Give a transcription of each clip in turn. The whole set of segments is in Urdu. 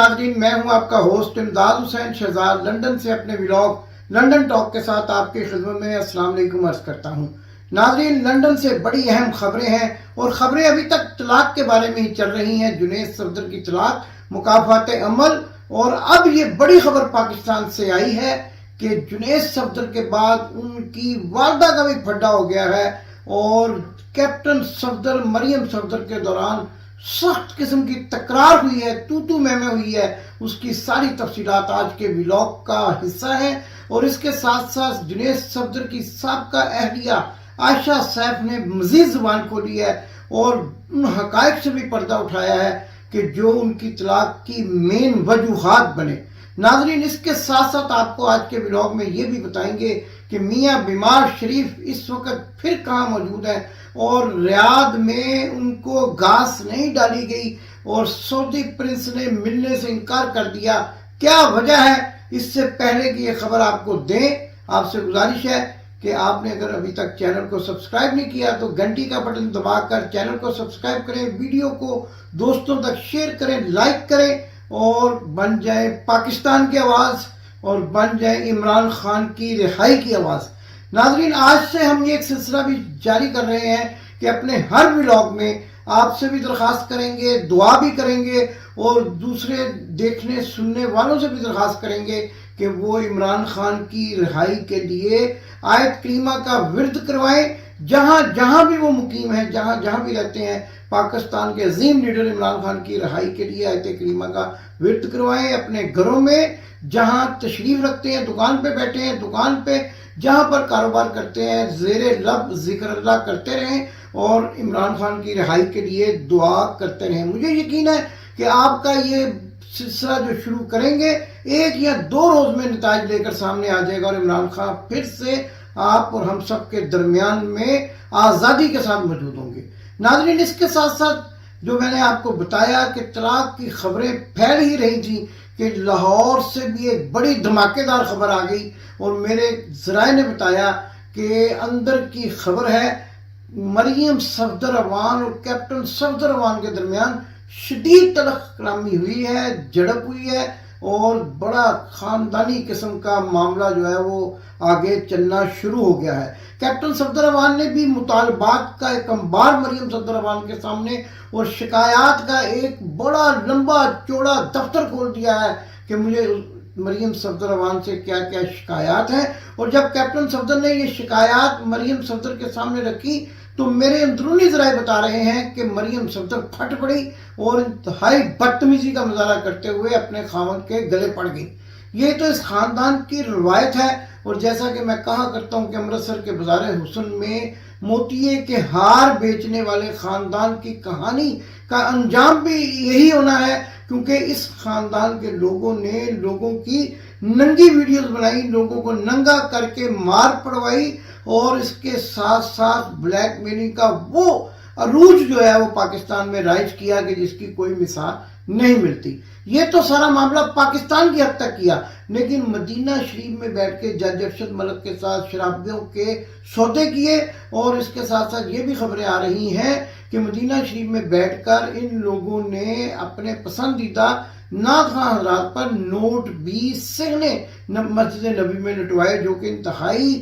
ناظرین، میں ہوں آپ کا ہوسٹ امداد حسین شہزاد لندن سے اپنے ولاگ لندن ٹاک کے ساتھ آپ کی خدمت میں السلام علیکم عرض کرتا ہوں۔ ناظرین، لندن سے بڑی اہم خبریں ہیں اور خبریں ابھی تک طلاق کے بارے میں ہی چل رہی ہیں۔ جنید صفدر کی طلاق، مکافات عمل، اور اب یہ بڑی خبر پاکستان سے آئی ہے کہ جنید صفدر کے بعد ان کی والدہ کا بھی پھڈا ہو گیا ہے اور کیپٹن صفدر مریم صفدر کے دوران سخت قسم کی تکرار ہوئی ہے، تو میں ہوئی ہے۔ اس کی ساری تفصیلات آج کے ولاگ کا حصہ ہیں اور اس کے ساتھ ساتھ جنید صفدر کی سابقہ اہلیہ عائشہ سیف نے مزید زبان کھولی ہے اور ان حقائق سے بھی پردہ اٹھایا ہے کہ جو ان کی طلاق کی مین وجوہات بنے۔ ناظرین، اس کے ساتھ ساتھ آپ کو آج کے ولاگ میں یہ بھی بتائیں گے کہ میاں بیمار شریف اس وقت پھر کہاں موجود ہیں اور ریاض میں ان کو گھاس نہیں ڈالی گئی اور سعودی پرنس نے ملنے سے انکار کر دیا۔ کیا وجہ ہے؟ اس سے پہلے کہ یہ خبر آپ کو دیں، آپ سے گزارش ہے کہ آپ نے اگر ابھی تک چینل کو سبسکرائب نہیں کیا تو گھنٹی کا بٹن دبا کر چینل کو سبسکرائب کریں، ویڈیو کو دوستوں تک شیئر کریں، لائک کریں اور بن جائیں پاکستان کی آواز اور بن جائیں عمران خان کی رہائی کی آواز۔ ناظرین، آج سے ہم یہ ایک سلسلہ بھی جاری کر رہے ہیں کہ اپنے ہر ولاگ میں آپ سے بھی درخواست کریں گے، دعا بھی کریں گے اور دوسرے دیکھنے سننے والوں سے بھی درخواست کریں گے کہ وہ عمران خان کی رہائی کے لیے آیت کریمہ کا ورد کروائیں۔ جہاں جہاں بھی وہ مقیم ہیں، جہاں جہاں بھی رہتے ہیں، پاکستان کے عظیم لیڈر عمران خان کی رہائی کے لیے آیت کریمہ کا ورد کروائیں۔ اپنے گھروں میں جہاں تشریف رکھتے ہیں، دکان پہ بیٹھے ہیں، دکان پہ جہاں پر کاروبار کرتے ہیں، زیر لب ذکر اللہ کرتے رہیں اور عمران خان کی رہائی کے لیے دعا کرتے رہیں۔ مجھے یقین ہے کہ آپ کا یہ سلسلہ جو شروع کریں گے 1 یا 2 روز میں نتائج لے کر سامنے آ جائے گا اور عمران خان پھر سے آپ اور ہم سب کے درمیان میں آزادی کے ساتھ موجود ہوں گے۔ ناظرین، اس کے ساتھ ساتھ جو میں نے آپ کو بتایا کہ طلاق کی خبریں پھیل ہی رہی تھیں کہ لاہور سے بھی ایک بڑی دھماکے دار خبر آ گئی اور میرے ذرائع نے بتایا کہ اندر کی خبر ہے مریم صفدر اوان اور کیپٹن صفدر اوان کے درمیان شدید تلخ کلامی ہوئی ہے، جھڑپ ہوئی ہے اور بڑا خاندانی قسم کا معاملہ جو ہے وہ آگے چلنا شروع ہو گیا ہے۔ کیپٹن صفدر اوان نے بھی مطالبات کا ایک انبار مریم صفدر اوان کے سامنے اور شکایات کا ایک بڑا لمبا چوڑا دفتر کھول دیا ہے کہ مجھے مریم صفدر اوان سے کیا کیا شکایات ہیں۔ اور جب کیپٹن صفدر نے یہ شکایات مریم صفدر کے سامنے رکھی تو میرے اندرونی ذرائع بتا رہے ہیں کہ مریم صفدر پھٹ پڑی اور انتہائی بدتمیزی کا مظاہرہ کرتے ہوئے اپنے خاوند کے گلے پڑ گئی۔ یہ تو اس خاندان کی روایت ہے اور جیسا کہ میں کہا کرتا ہوں کہ امرتسر کے بازار حسن میں موتیے کے ہار بیچنے والے خاندان کی کہانی کا انجام بھی یہی ہونا ہے، کیونکہ اس خاندان کے لوگوں نے لوگوں کی ننگی ویڈیوز بنائی، لوگوں کو ننگا کر کے مار پڑوائی اور اس کے ساتھ ساتھ بلیک میلنگ کا وہ عروج جو ہے وہ پاکستان میں رائج کیا کہ جس کی کوئی مثال نہیں ملتی۔ یہ تو سارا معاملہ پاکستان کی حد تک کیا، لیکن مدینہ شریف میں بیٹھ کے جج ارشد ملک کے ساتھ شرابیوں کے سودے کیے اور اس کے ساتھ ساتھ یہ بھی خبریں آ رہی ہیں کہ مدینہ شریف میں بیٹھ کر ان لوگوں نے اپنے پسندیدہ نعت خواں حضرات پر نوٹ بھی سگنے مسجد نبی میں لٹوائے، جو کہ انتہائی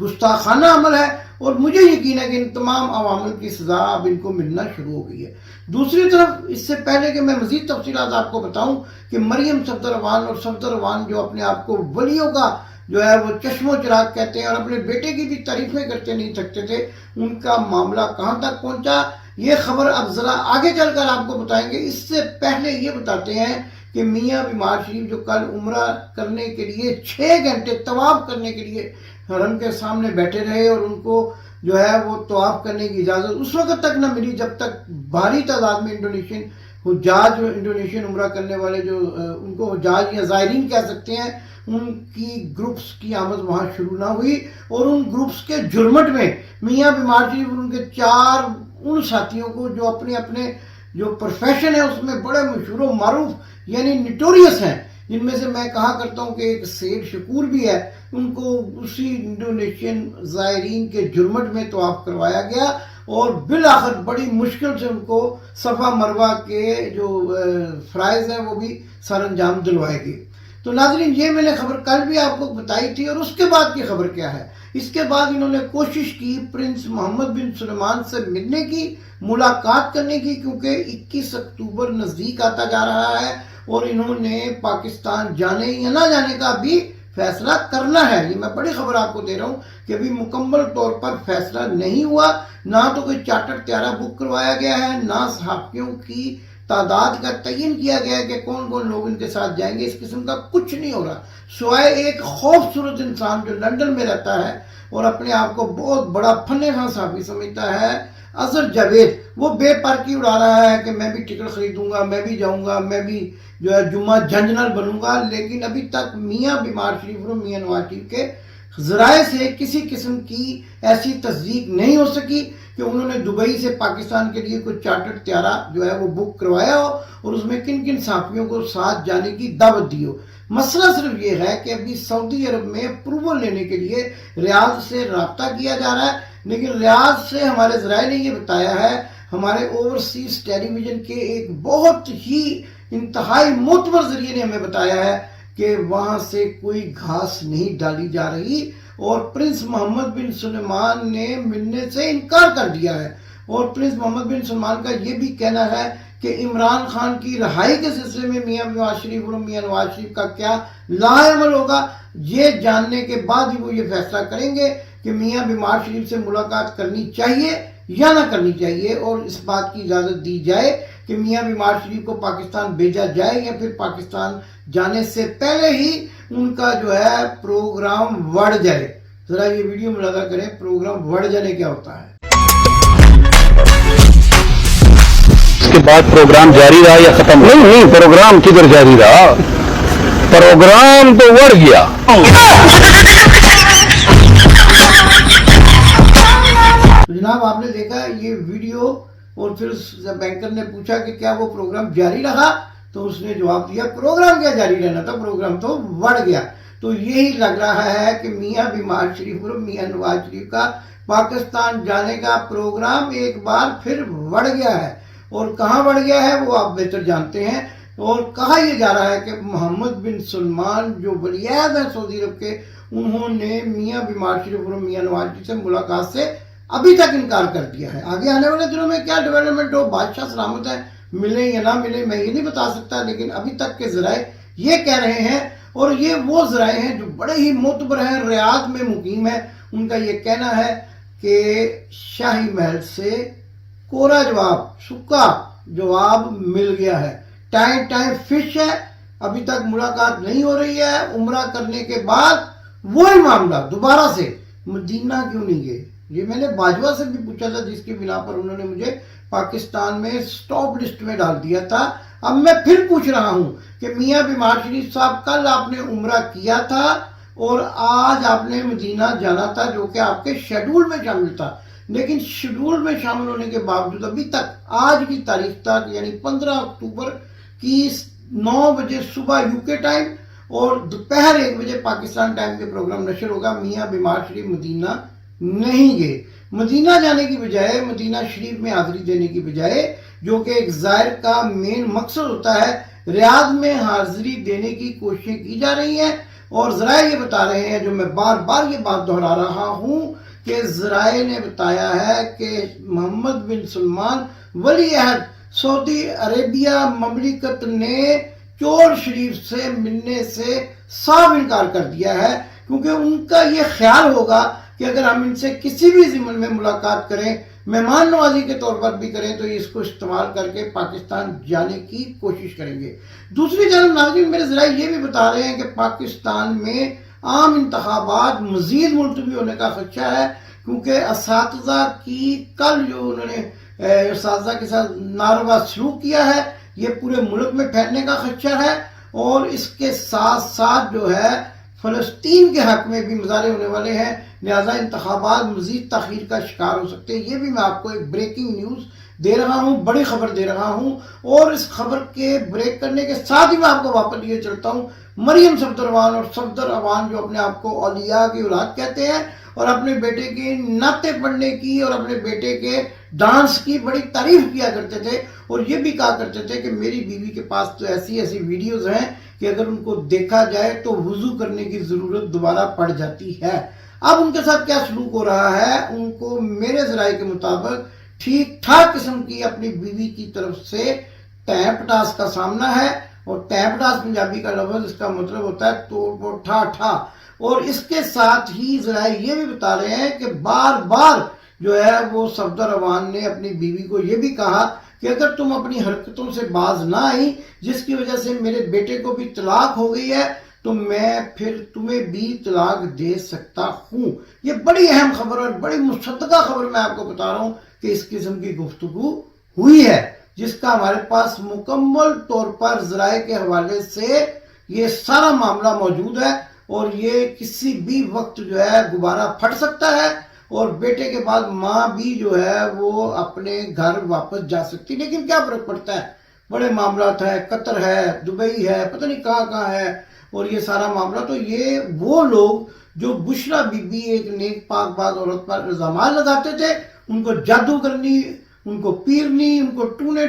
گستاخانہ عمل ہے اور مجھے یقین ہے کہ ان تمام عوامل کی سزا اب ان کو ملنا شروع ہو گئی ہے۔ دوسری طرف اس سے پہلے کہ میں مزید تفصیلات آپ کو بتاؤں کہ مریم صفدر اوان اور صفدر اوان جو اپنے آپ کو ولیوں کا جو ہے وہ چشم و چراغ کہتے ہیں اور اپنے بیٹے کی بھی تعریفیں کرتے نہیں تھکتے تھے، ان کا معاملہ کہاں تک پہنچا یہ خبر اب ذرا آگے چل کر آپ کو بتائیں گے۔ اس سے پہلے یہ بتاتے ہیں کہ میاں بیمار شریف جو کل عمرہ کرنے کے لیے 6 گھنٹے طواف کرنے کے لیے حرم کے سامنے بیٹھے رہے اور ان کو جو ہے وہ طواف کرنے کی اجازت اس وقت تک نہ ملی جب تک بھاری تعداد میں انڈونیشین حجاج، انڈونیشین عمرہ کرنے والے جو ان کو حجاج یا زائرین کہہ سکتے ہیں، ان کی گروپس کی آمد وہاں شروع نہ ہوئی اور ان گروپس کے جرمٹ میں میاں بیمار شریف اور ان کے 4 ان ساتھیوں کو جو اپنے اپنے جو پروفیشن ہے اس میں بڑے مشہور و معروف یعنی نٹوریس ہیں، جن میں سے میں کہا کرتا ہوں کہ ایک سید شکور بھی ہے، ان کو اسی انڈونیشین زائرین کے جرمٹ میں طواف کروایا گیا اور بالآخر بڑی مشکل سے ان کو صفا مروہ کے جو فرائض ہیں وہ بھی سر انجام دلوائے گی۔ تو ناظرین یہ میں نے خبر کل بھی آپ کو بتائی تھی، اور اس کے بعد کی خبر کیا ہے؟ اس کے بعد انہوں نے کوشش کی پرنس محمد بن سلمان سے ملنے کی، ملاقات کرنے کی، کیونکہ 21 اکتوبر نزدیک آتا جا رہا ہے اور انہوں نے پاکستان جانے یا نہ جانے کا بھی فیصلہ کرنا ہے۔ یہ میں بڑی خبر آپ کو دے رہا ہوں کہ ابھی مکمل طور پر فیصلہ نہیں ہوا، نہ تو کوئی چارٹر طیارہ بک کروایا گیا ہے، نہ صحافیوں کی تعداد کا تعین کیا گیا ہے کہ کون کون لوگ ان کے ساتھ جائیں گے۔ اس قسم کا کچھ نہیں ہو رہا، سوائے ایک خوبصورت انسان جو لندن میں رہتا ہے اور اپنے آپ کو بہت بڑا فن خاں صحافی سمجھتا ہے، اظہر جاوید، وہ بے پرکی اڑا رہا ہے کہ میں بھی ٹکٹ خریدوں گا، میں بھی جاؤں گا، میں بھی جو ہے جمعہ جھنجھنل بنوں گا، لیکن ابھی تک میاں بیمار شریف اور میاں نواز شریف کے ذرائع سے کسی قسم کی ایسی تصدیق نہیں ہو سکی کہ انہوں نے دبئی سے پاکستان کے لیے کوئی چارٹر طیارہ جو ہے وہ بک کروایا ہو اور اس میں کن کن صحافیوں کو ساتھ جانے کی دعوت دی ہو۔ مسئلہ صرف یہ ہے کہ ابھی سعودی عرب میں اپروول لینے کے لیے ریاض سے رابطہ کیا جا رہا ہے، لیکن ریاض سے ہمارے ذرائع نے یہ بتایا ہے، ہمارے اوورسیز ٹیلی ویژن کے ایک بہت ہی انتہائی معتبر ذریعے نے ہمیں بتایا ہے کہ وہاں سے کوئی گھاس نہیں ڈالی جا رہی، اور پرنس محمد بن سلمان نے ملنے سے انکار کر دیا ہے۔ اور پرنس محمد بن سلمان کا یہ بھی کہنا ہے کہ عمران خان کی رہائی کے سلسلے میں میاں نواز شریف اور میاں نواز شریف کا کیا لاہ عمل ہوگا، یہ جاننے کے بعد ہی وہ یہ فیصلہ کریں گے کہ میاں بیمار شریف سے ملاقات کرنی چاہیے یا نہ کرنی چاہیے، اور اس بات کی اجازت دی جائے کہ میاں بیمار شریف کو پاکستان بھیجا جائے یا پھر پاکستان جانے سے پہلے ہی ان کا جو ہے پروگرام بڑھ جائے۔ ذرا یہ ویڈیو ملاحظہ کریں، پروگرام بڑھ جانے کیا ہوتا ہے۔ اس کے بعد پروگرام جاری رہا یا ختم؟ نہیں، پروگرام کدھر جاری رہا، پروگرام تو بڑھ گیا۔ جناب آپ نے دیکھا یہ ویڈیو، اور پھر بینکر نے پوچھا کہ کیا وہ پروگرام جاری رہا، تو اس نے جواب دیا پروگرام کیا جاری رہنا تھا، پروگرام تو بڑھ گیا۔ تو یہی لگ رہا ہے کہ میاں بیمار شریف اور میاں نواز شریف کا پاکستان جانے کا پروگرام ایک بار پھر بڑھ گیا ہے، اور کہاں بڑھ گیا ہے وہ آپ بہتر جانتے ہیں۔ اور کہا یہ جا رہا ہے کہ محمد بن سلمان جو ولی عہد ہیں سعودی عرب کے، انہوں نے میاں بیمار شریف اور میاں نواز شریف سے ملاقات سے ابھی تک انکار کر دیا ہے۔ آگے آنے والے دنوں میں کیا ڈیولپمنٹ ہو، بادشاہ سلامت ہے، ملیں یا نہ ملیں میں یہ نہیں بتا سکتا، لیکن ابھی تک کے ذرائع یہ کہہ رہے ہیں، اور یہ وہ ذرائع ہیں جو بڑے ہی معتبر ہیں، ریاض میں مقیم ہے، ان کا یہ کہنا ہے کہ شاہی محل سے کورا جواب، سکا جواب مل گیا ہے، ٹائم فش ہے، ابھی تک ملاقات نہیں ہو رہی ہے۔ عمرہ کرنے کے بعد وہی معاملہ دوبارہ سے مدینہ کیوں نہیں گئے، یہ میں نے باجوہ سے بھی پوچھا تھا، جس کی بنا پر انہوں نے مجھے پاکستان میں سٹاپ لسٹ میں ڈال دیا تھا۔ اب میں پھر پوچھ رہا ہوں کہ میاں بیمار شریف صاحب کل آپ نے عمرہ کیا تھا اور آج آپ نے مدینہ جانا تھا، جو کہ آپ کے شیڈول میں شامل تھا، لیکن شیڈول میں شامل ہونے کے باوجود ابھی تک آج کی تاریخ تک یعنی 15 اکتوبر کی 9 بجے صبح یو کے ٹائم اور دوپہر 1 بجے پاکستان ٹائم کے پروگرام نشر ہوگا، میاں بیمار شریف مدینہ نہیں گئے۔ مدینہ جانے کی بجائے، مدینہ شریف میں حاضری دینے کی بجائے، جو کہ ایک زائر کا مین مقصد ہوتا ہے، ریاض میں حاضری دینے کی کوششیں کی جا رہی ہیں۔ اور ذرائع یہ بتا رہے ہیں، جو میں بار بار یہ بات دہرا رہا ہوں کہ ذرائع نے بتایا ہے کہ محمد بن سلمان ولی عہد سعودی عربیہ مملکت نے چور شریف سے ملنے سے صاف انکار کر دیا ہے، کیونکہ ان کا یہ خیال ہوگا کہ اگر ہم ان سے کسی بھی ضمن میں ملاقات کریں، مہمان نوازی کے طور پر بھی کریں، تو اس کو استعمال کر کے پاکستان جانے کی کوشش کریں گے۔ دوسری جانب ناظرین میرے ذرائع یہ بھی بتا رہے ہیں کہ پاکستان میں عام انتخابات مزید ملتوی ہونے کا خدشہ ہے، کیونکہ اساتذہ کی کل جو انہوں نے اساتذہ کے ساتھ ناروا سلوک کیا ہے، یہ پورے ملک میں پھیلنے کا خدشہ ہے، اور اس کے ساتھ ساتھ جو ہے فلسطین کے حق میں بھی مظاہرے ہونے والے ہیں، لہذا انتخابات مزید تاخیر کا شکار ہو سکتے ہیں۔ یہ بھی میں آپ کو ایک بریکنگ نیوز دے رہا ہوں، بڑی خبر دے رہا ہوں، اور اس خبر کے بریک کرنے کے ساتھ ہی میں آپ کو واپس لیے چلتا ہوں مریم صفدروان اور صفدروان جو اپنے آپ کو اولیاء کی اولاد کہتے ہیں، اور اپنے بیٹے کے نعتیں پڑھنے کی اور اپنے بیٹے کے ڈانس کی بڑی تعریف کیا کرتے تھے اور یہ بھی کہا کرتے تھے کہ میری بیوی کے پاس تو ایسی ایسی ویڈیوز ہیں کہ اگر ان کو دیکھا جائے تو وضو کرنے کی ضرورت دوبارہ پڑ جاتی ہے۔ اب ان کے ساتھ کیا سلوک ہو رہا ہے، ان کو میرے ذرائع کے مطابق ٹھیک ٹھاک قسم کی اپنی بیوی کی طرف سے ٹیپ ٹاس کا سامنا ہے، اور ٹیپ ٹاس پنجابی کا لفظ، اس کا مطلب ہوتا ہے توڑ پھوڑ ٹھا ٹھا، اور اس کے ساتھ ہی ذرائع یہ بھی بتا رہے ہیں کہ بار بار جو ہے وہ صفدر اعوان نے اپنی بیوی کو یہ بھی کہا کہ اگر تم اپنی حرکتوں سے باز نہ آئی، جس کی وجہ سے میرے بیٹے کو بھی طلاق ہو گئی ہے، تو میں پھر تمہیں بھی طلاق دے سکتا ہوں۔ یہ بڑی اہم خبر اور بڑی مصدقہ خبر میں آپ کو بتا رہا ہوں کہ اس قسم کی گفتگو ہوئی ہے، جس کا ہمارے پاس مکمل طور پر ذرائع کے حوالے سے یہ سارا معاملہ موجود ہے، اور یہ کسی بھی وقت جو ہے دوبارہ پھٹ سکتا ہے، اور بیٹے کے بعد ماں بھی جو ہے وہ اپنے گھر واپس جا سکتی۔ لیکن کیا فرق پڑتا ہے، بڑے معاملات ہیں، قطر ہے، دبئی ہے، پتہ نہیں کہاں کہاں ہے، اور یہ سارا معاملہ تو یہ وہ لوگ جو بشرا بی بی ایک نیک پاک باز عورت پر الزامات لگاتے تھے، ان کو جادو کرنی، ان کو پیرنی، ان کو ٹونے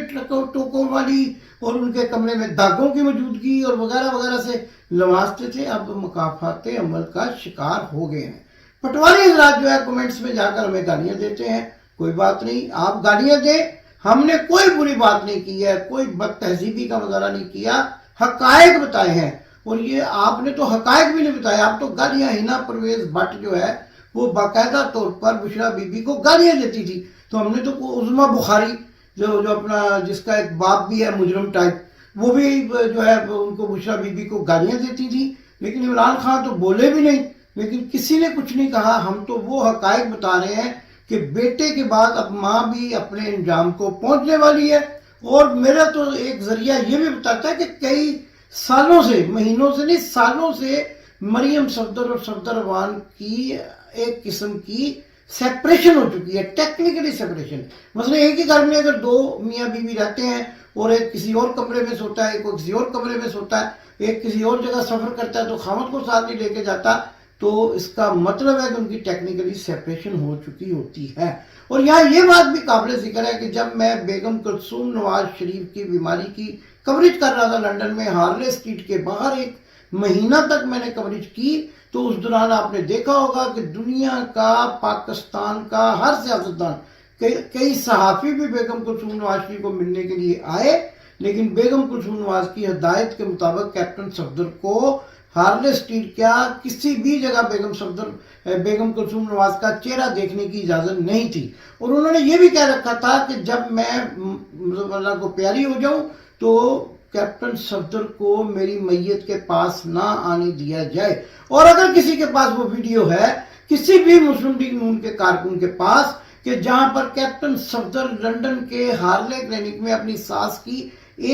ٹوکوں والی، اور ان کے کمرے میں داغوں کی موجودگی اور وغیرہ وغیرہ سے لوازتے تھے، اب مکافات عمل کا شکار ہو گئے ہیں۔ پٹواری حضرات جو ہے کومنٹس میں جا کر ہمیں گالیاں دیتے ہیں، کوئی بات نہیں، آپ گالیاں دیں، ہم نے کوئی بری بات نہیں کی ہے، کوئی بد تہذیبی کا مظاہرہ نہیں کیا، حقائق بتائے ہیں، اور یہ آپ نے تو حقائق بھی نہیں بتائے، آپ تو گالیاں ہینا پرویز بٹ جو ہے وہ باقاعدہ طور پر بشرا بی بی کو گالیاں دیتی تھی، تو ہم نے تو عظما بخاری جو اپنا جس کا ایک باپ بھی ہے مجرم ٹائپ، وہ بھی جو ہے ان کو بشرا بی بی کو گالیاں دیتی تھی، لیکن عمران خان تو بولے بھی نہیں، لیکن کسی نے کچھ نہیں کہا۔ ہم تو وہ حقائق بتا رہے ہیں کہ بیٹے کے بعد اب ماں بھی اپنے انجام کو پہنچنے والی ہے، اور میرا تو ایک ذریعہ یہ بھی بتاتا ہے کہ کئی سالوں سے، مہینوں سے نہیں، سالوں سے مریم صفدر اور صفدر اعوان کی ایک قسم کی سیپریشن ہو چکی ہے، ٹیکنیکلی سیپریشن۔ مثلا ایک ہی گھر میں اگر دو میاں بیوی رہتے ہیں، اور ایک کسی اور کمرے میں سوتا ہے، ایک کسی اور کمرے میں سوتا ہے، ایک کسی اور جگہ سفر کرتا ہے تو خاوند کو ساتھ نہیں لے کے جاتا، تو اس کا مطلب ہے کہ ان کی ٹیکنیکلی سیپریشن ہو چکی ہوتی ہے۔ اور یہاں یہ بات بھی قابل ذکر ہے کہ جب میں بیگم کلثوم نواز شریف کی بیماری کی کوریج کر رہا تھا لنڈن میں، ہارلے اسٹریٹ کے باہر ایک مہینہ تک میں نے کوریج کی، تو اس دوران آپ نے دیکھا ہوگا کہ دنیا کا، پاکستان کا ہر سیاستدان، کئی صحافی بھی بیگم کلثوم نواز شریف کو ملنے کے لیے آئے، لیکن بیگم کلثوم نواز کی ہدایت کے مطابق کیپٹن صفدر کو ہارلے اسٹریٹ کیا کسی بھی جگہ بیگم کلثوم نواز کا چہرہ دیکھنے کی اجازت نہیں تھی، اور انہوں نے یہ بھی کہہ رکھا تھا کہ جب میں اللہ کو پیاری ہو جاؤں تو کیپٹن صفدر کو میری میت کے پاس نہ آنے دیا جائے۔ اور اگر کسی کے پاس وہ ویڈیو ہے، کسی بھی مسلم لیگ نون کے کارکن کے پاس، کہ جہاں پر کیپٹن صفدر لنڈن کے ہارلے کلینک میں اپنی ساس کی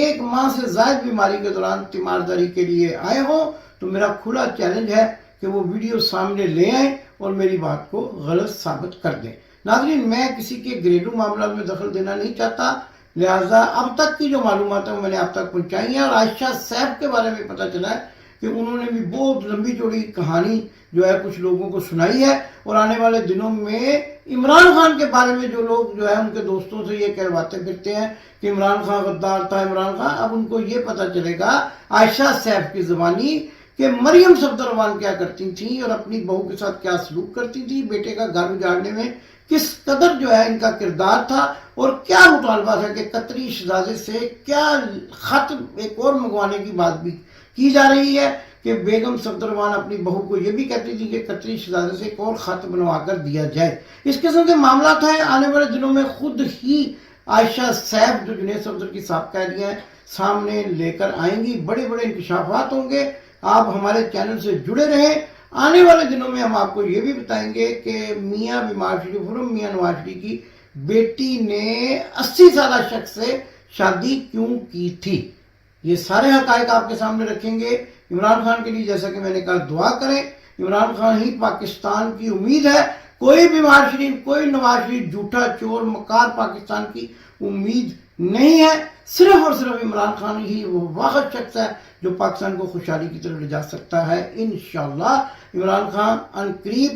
1 ماہ سے زائد بیماری کے دوران تیمارداری کے لیے آئے ہوں، تو میرا کھلا چیلنج ہے کہ وہ ویڈیو سامنے لے آئیں اور میری بات کو غلط ثابت کر دیں۔ ناظرین، میں کسی کے گھریلو معاملات میں دخل دینا نہیں چاہتا، لہٰذا اب تک کی جو معلومات ہیں وہ میں نے آپ تک پہنچائی ہیں، اور عائشہ سیف کے بارے میں پتہ چلا ہے کہ انہوں نے بھی بہت لمبی چوڑی کہانی جو ہے کچھ لوگوں کو سنائی ہے، اور آنے والے دنوں میں عمران خان کے بارے میں جو لوگ جو ہے ان کے دوستوں سے یہ کہلواتے پھرتے ہیں کہ عمران خان غدار تھا، عمران خان، اب ان کو یہ پتہ چلے گا عائشہ سیف کی زبانی کہ مریم صفدر اعوان کیا کرتی تھیں اور اپنی بہو کے ساتھ کیا سلوک کرتی تھی، بیٹے کا گھر اجاڑنے میں کس قدر جو ہے ان کا کردار تھا، اور کیا مطالبہ تھا کہ قطری شہزادے سے کیا خط ایک اور منگوانے کی بات بھی کی جا رہی ہے کہ بیگم صفدر اعوان اپنی بہو کو یہ بھی کہتی تھی کہ قطری شہزادے سے ایک اور خط بنوا کر دیا جائے۔ اس قسم کے معاملات ہیں، آنے والے دنوں میں خود ہی عائشہ سیف جو جنید صفدر کی سابقہ اہلیہ ہیں سامنے لے کر آئیں گی، بڑے بڑے انکشافات ہوں گے۔ آپ ہمارے چینل سے جڑے رہیں، آنے والے دنوں میں ہم آپ کو یہ بھی بتائیں گے کہ میاں بیمار شریف حرم میاں نواز شریف کی بیٹی نے 80 سالہ شخص سے شادی کیوں کی تھی۔ یہ سارے حقائق آپ کے سامنے رکھیں گے۔ عمران خان کے لیے جیسا کہ میں نے کہا دعا کریں، عمران خان ہی پاکستان کی امید ہے، کوئی بیمار شریف، کوئی نواز شریف جھوٹا چور مکار پاکستان کی امید نہیں ہے، صرف اور صرف عمران خان ہی وہ واحد شخص ہے جو پاکستان کو خوشحالی کی طرف لے جا سکتا ہے۔ انشاءاللہ عمران خان ان قریب